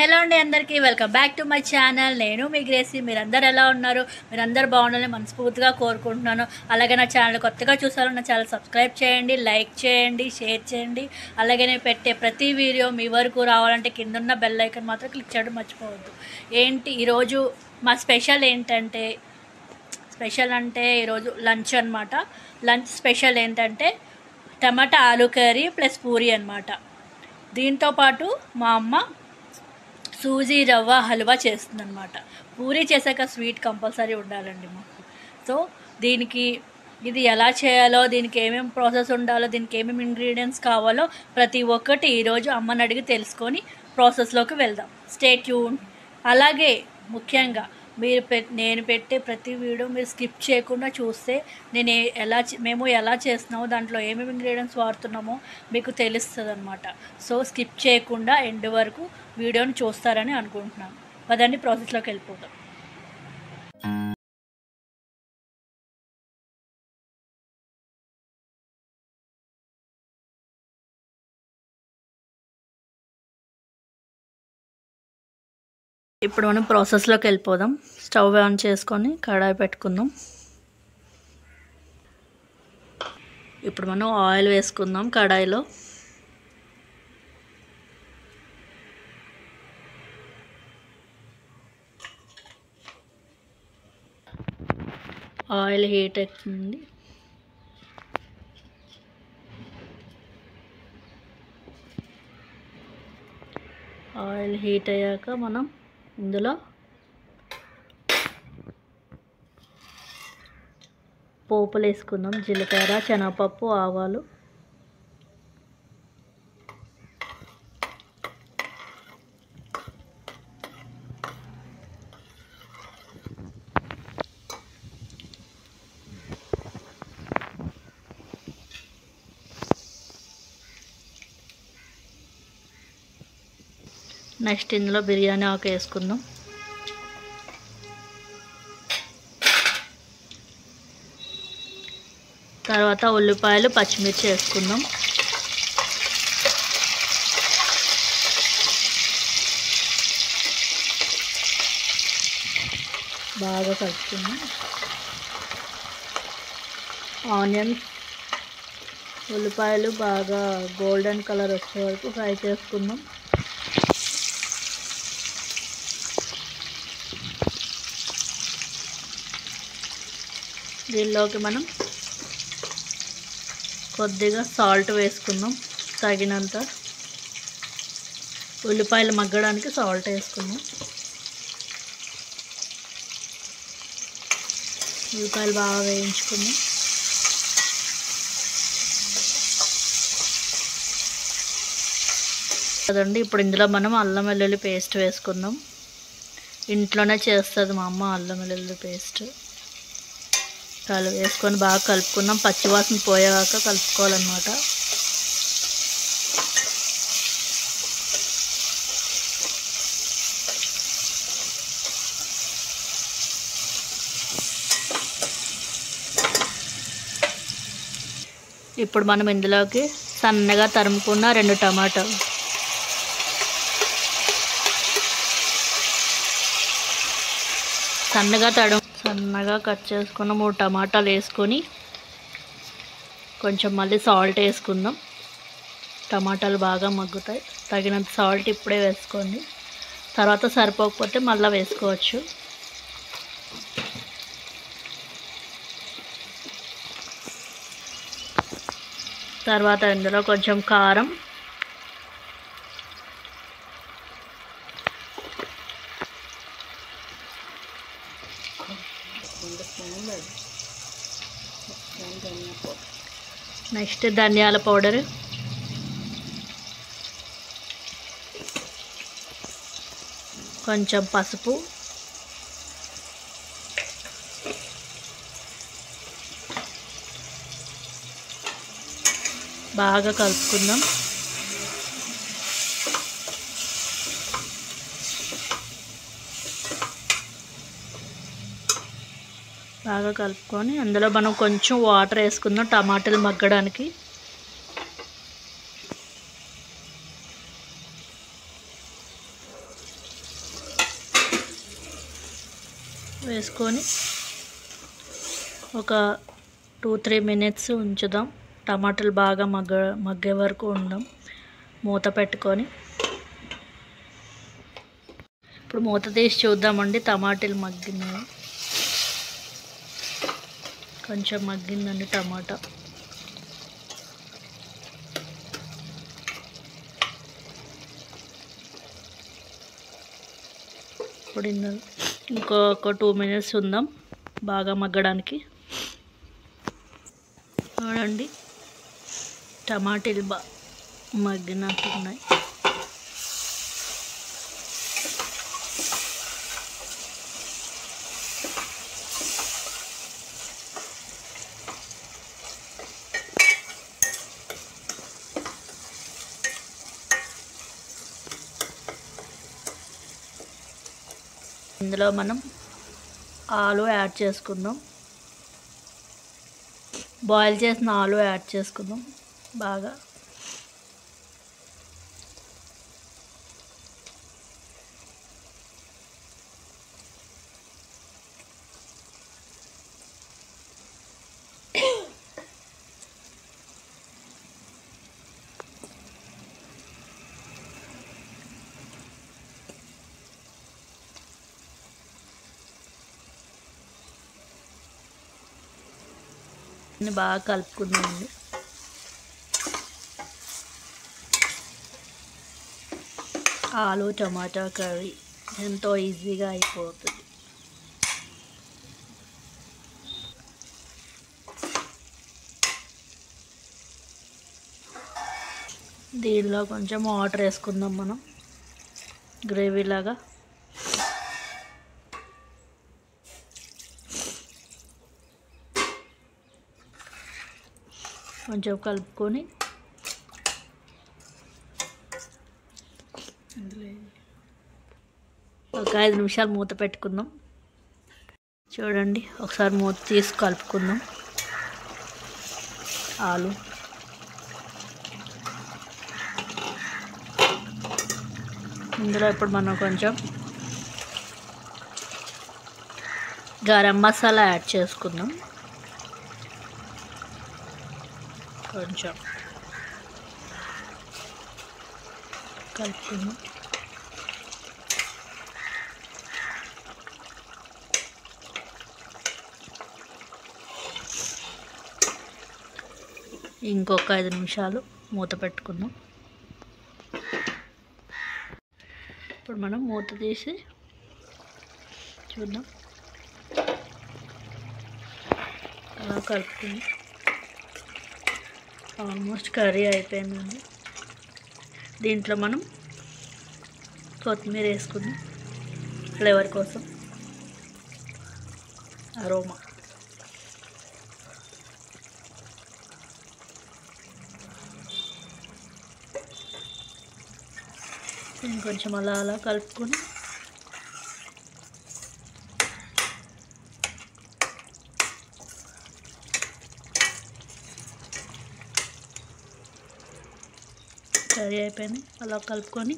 Hello అండి, అందరికీ welcome back to my channel. నేను మీ గ్రేసీ. మీరందరూ ఎలా ఉన్నారు? మీరందరూ బాగుండాలని మనస్ఫూర్తిగా కోరుకుంటున్నాను. అలాగే నా ఛానల్ కొత్తగా చూసారో నా ఛానల్ సబ్స్క్రైబ్ చేయండి, లైక్ చేయండి, షేర్ చేయండి. అలాగే నేను పెట్టే ప్రతి వీడియో మీ వరకు రావాలంటే కిందన్న బెల్ ఐకాన్ మాత్రం క్లిక్ చేయడం మర్చిపోవద్దు. ఈరోజు మా స్పెషల్ ఏంటంటే ఈరోజు లంచ్ అనమాట. లంచ్ స్పెషల్ ఏంటంటే టమాటా ఆలూ కర్రీ ప్లస్ పూరీ అనమాట. దీంతోపాటు మా అమ్మ సూజీ రవ్వ హల్వా చేస్తుందన్నమాట. పూరీ చేశాక స్వీట్ కంపల్సరీ ఉండాలండి మాకు. సో దీనికి ఇది ఎలా చేయాలో, దీనికి ఏమేమి ప్రాసెస్ ఉండాలో, దీనికి ఏమేమి ఇంగ్రీడియంట్స్ కావాలో ప్రతి ఒక్కటి ఈరోజు అమ్మని అడిగి తెలుసుకొని ప్రాసెస్లోకి వెళ్దాం. Stay tune. అలాగే ముఖ్యంగా నేను పెట్టే ప్రతి వీడియో మీరు స్కిప్ చేయకుండా చూస్తే మేము ఎలా చేస్తున్నామో, దాంట్లో ఏమేమి ఇంగ్రీడియంట్స్ వాడుతున్నామో మీకు తెలుస్తుంది అనమాట. సో స్కిప్ చేయకుండా ఎండ్ వరకు వీడియోని చూస్తారని అనుకుంటున్నాను. పదండి ప్రాసెస్లోకి వెళ్ళిపోతాం. ఇప్పుడు మనం ప్రాసెస్లోకి వెళ్ళిపోదాం. స్టవ్ ఆన్ చేసుకొని కడాయి పెట్టుకుందాం. ఇప్పుడు మనం ఆయిల్ వేసుకుందాం కడాయిలో. ఆయిల్ హీట్ అవుతుంది. ఆయిల్ హీట్ అయ్యాక మనం ఇందులో పోపులు వేసుకుందాం. జీలకర్ర, శనగపప్పు, ఆవాలు. నెక్స్ట్ ఇందులో బిర్యానీ ఆకు వేసుకుందాం. తర్వాత ఉల్లిపాయలు, పచ్చిమిర్చి వేసుకుందాం. బాగా కలుపుకుందాం. ఆనియన్స్, ఉల్లిపాయలు బాగా గోల్డెన్ కలర్ వచ్చే వరకు ఫ్రై చేసుకుందాం. దీనిలోకి మనం కొద్దిగా సాల్ట్ వేసుకుందాం, తగినంత. ఉల్లిపాయలు మగ్గడానికి సాల్ట్ వేసుకుందాం. ఉల్లిపాయలు బాగా వేయించుకుందాం. కదండి, ఇప్పుడు ఇందులో మనం అల్లం వెల్లుల్లి పేస్ట్ వేసుకుందాం. ఇంట్లోనే చేస్తుంది మా అమ్మ అల్లం వెల్లుల్లి పేస్ట్. వేసుకొని బాగా కలుపుకుందాం. పచ్చివాసన పోయాక కలుపుకోవాలన్నమాట. ఇప్పుడు మనం ఇందులోకి సన్నగా తరుముకున్న 2 టమాటాలు, సన్నగా కట్ చేసుకున్న 3 టమాటాలు వేసుకొని కొంచెం మళ్ళీ సాల్ట్ వేసుకుందాం. టమాటాలు బాగా మగ్గుతాయి. తగినంత సాల్ట్ ఇప్పుడే వేసుకోండి. తర్వాత సరిపోకపోతే మళ్ళీ వేసుకోవచ్చు. తర్వాత ఇందులో కొంచెం కారం, నెక్స్ట్ ధనియాల పౌడర్, కొంచెం పసుపు, బాగా కలుపుకుందాం. బాగా కలుపుకొని అందులో మనం కొంచెం వాటర్ వేసుకుందాం టమాటాలు మగ్గడానికి. వేసుకొని ఒక 2-3 మినిట్స్ ఉంచుదాం. టమాటాలు బాగా మగ్గే వరకు ఉందాం. మూత పెట్టుకొని ఇప్పుడు మూత తీసి చూద్దామండి. టమాటాలు మగ్గినాయి, కొంచెం మగ్గిందండి టమాటా. ఇప్పుడు ఇంకొక 2 మినిట్స్ ఉందాం బాగా మగ్గడానికి. చూడండి టమాటాలు మగ్గినట్టున్నాయి. ఇందులో మనం ఆలు యాడ్ చేసుకుందాం. బాయిల్ చేసిన ఆలు యాడ్ చేసుకుందాం బాగా. బాగా కలుపుకుందామండి. ఆలు టమాటా కర్రీ ఎంతో ఈజీగా అయిపోతుంది. దీనిలో కొంచెం వాటర్ వేసుకుందాం మనం గ్రేవీ లాగా. కొంచెం కలుపుకొని ఒక 5 నిమిషాలు మూత పెట్టుకుందాం. చూడండి ఒకసారి మూత తీసి కలుపుకుందాం. ఆలు ఇందులో ఇప్పుడు మనం కొంచెం గరం మసాలా యాడ్ చేసుకుందాం. కొంచెం కలుపుకుందాం. ఇంకొక 5 నిమిషాలు మూత పెట్టుకుందాం. ఇప్పుడు మనం మూత తీసి చూద్దాం. అలా కలుపుకుందాం. ఆల్మోస్ట్ కర్రీ అయిపోయిందండి. దీంట్లో మనం కొత్తిమీర వేసుకుందాం ఫ్లేవర్ కోసం, అరోమా. ఇంకొంచెం అలా అలా కలుపుకొని కర్రీ అయిపోయింది. అలా కలుపుకొని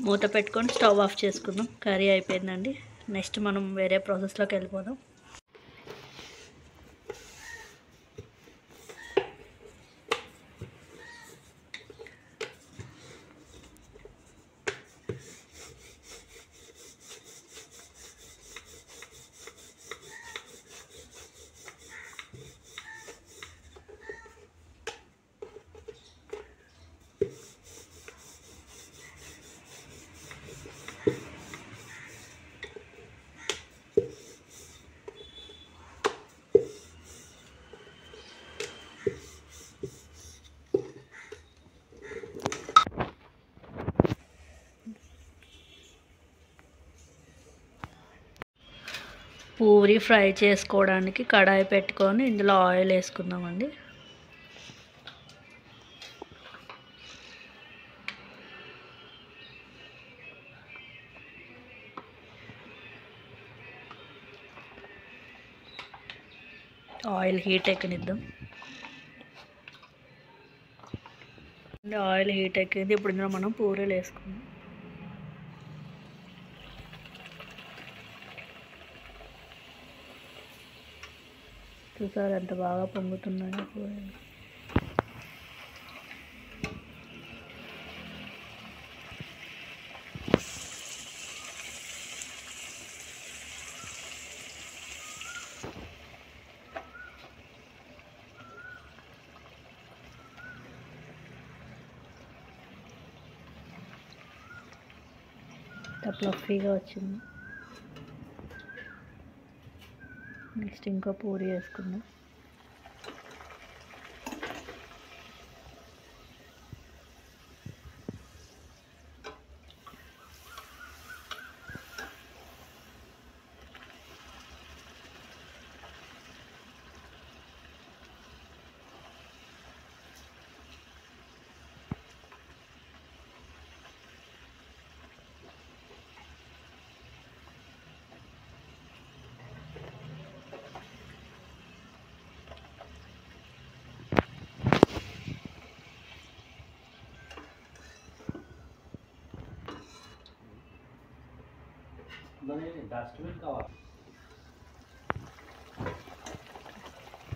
మూత పెట్టుకొని స్టవ్ ఆఫ్ చేసుకుందాం. కర్రీ అయిపోయిందండి. నెక్స్ట్ మనం వేరే ప్రాసెస్లోకి వెళ్ళిపోదాం. పూరి ఫ్రై చేసుకోవడానికి కడాయి పెట్టుకొని ఇందులో ఆయిల్ వేసుకుందామండి. ఆయిల్ హీట్ ఎక్కనిద్దాం. ఆయిల్ హీట్ ఎక్కింది. ఇప్పుడు ఇందులో మనం పూరీలు వేసుకుందాం. చూసారు ఎంత బాగా పొంగుతున్నాయో పూరీలు. ఫ్లఫీగా వచ్చింది. నెక్స్ట్ ఇంకో పూరి వేసుకుందాం.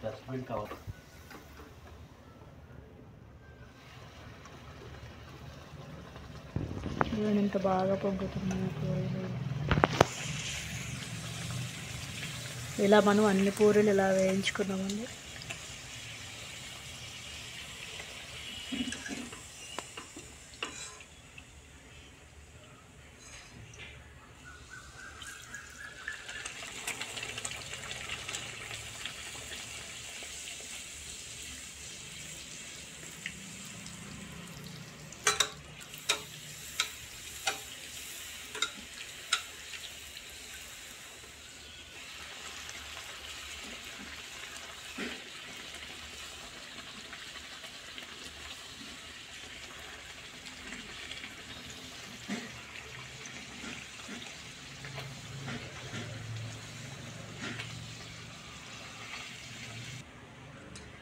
డస్ట్బిన్ కవర్ చూడండి ఎంత బాగా పొంగుతున్నాయి పూరీలు. ఇలా మనం అన్ని పూరీలు ఇలా వేయించుకున్నామండి.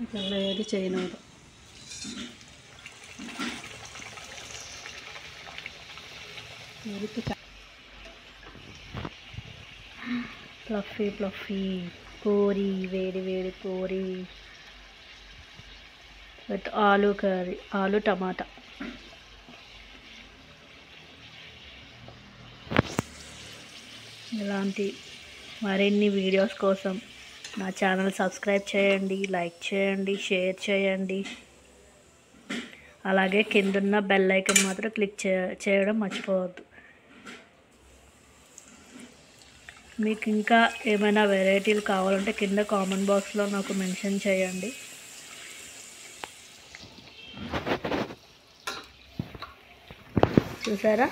అసలు ఏది చేయలేదు. ఫ్లఫీ పూరి, వేడి వేడి పూరి విత్ ఆలూ కర్రీ, ఆలూ టమాటా. ఇలాంటి మరిన్ని వీడియోస్ కోసం నా ఛానల్ సబ్స్క్రైబ్ చేయండి, లైక్ చేయండి, షేర్ చేయండి. అలాగే కిందున్న బెల్ ఐకాన్ మాత్రం క్లిక్ చేయడం మర్చిపోవద్దు. మీకు ఇంకా ఏమైనా వెరైటీలు కావాలంటే కింద కామెంట్ బాక్స్లో నాకు మెన్షన్ చేయండి. చూసారా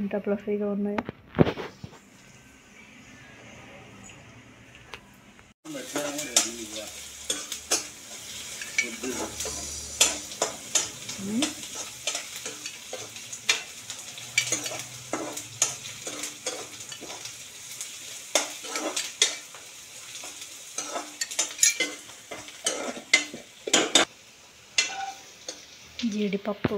ఎంత ఫ్లఫీగా ఉన్నాయో. జీడిపప్పు,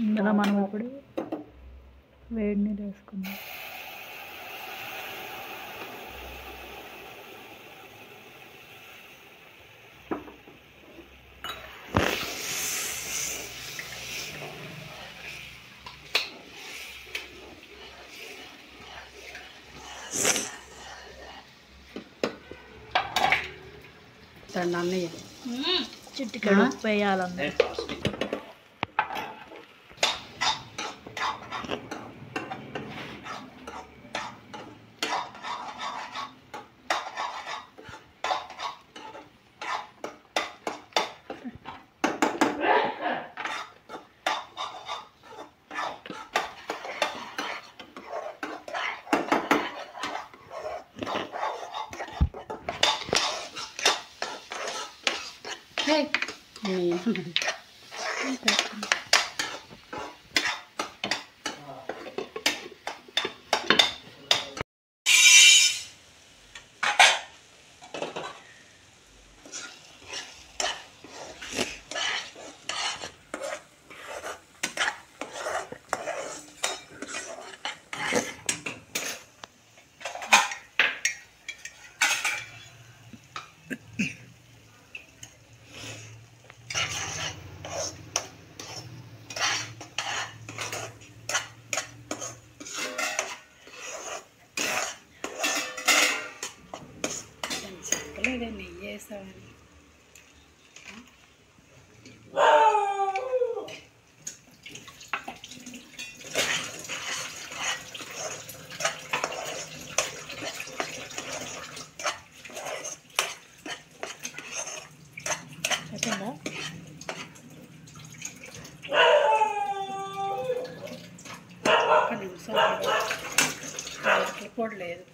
ఇందులో మనం ఇప్పుడు వేడి నీళ్ళు వేసుకుందాం. చిటికెడు ఉప్పు వేయాలన్నా. చెప్పలేదే నెయ్యి వేసామని. అయిపోయిందా? ఒక్క నిమిషం యాలకుల పొడి లేదు.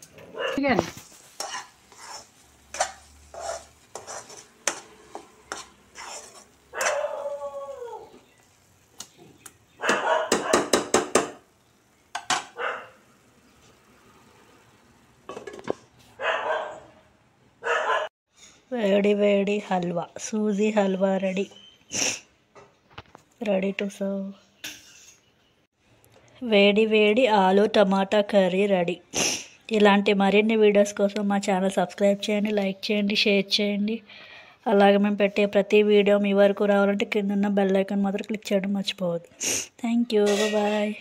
వేడి వేడి halwa, suji halwa ready to serve. వేడి వేడి ఆలు టమాటా కర్రీ రెడీ. ఇలాంటి మరిన్ని వీడియోస్ కోసం మా ఛానల్ సబ్స్క్రైబ్ చేయండి, లైక్ చేయండి, షేర్ చేయండి. అలాగే మేము పెట్టే ప్రతి వీడియో మీ వరకు రావాలంటే కింద ఉన్న బెల్ ఐకాన్ మాత్రం క్లిక్ చేయడం మర్చిపోవద్దు. Thank you, bye.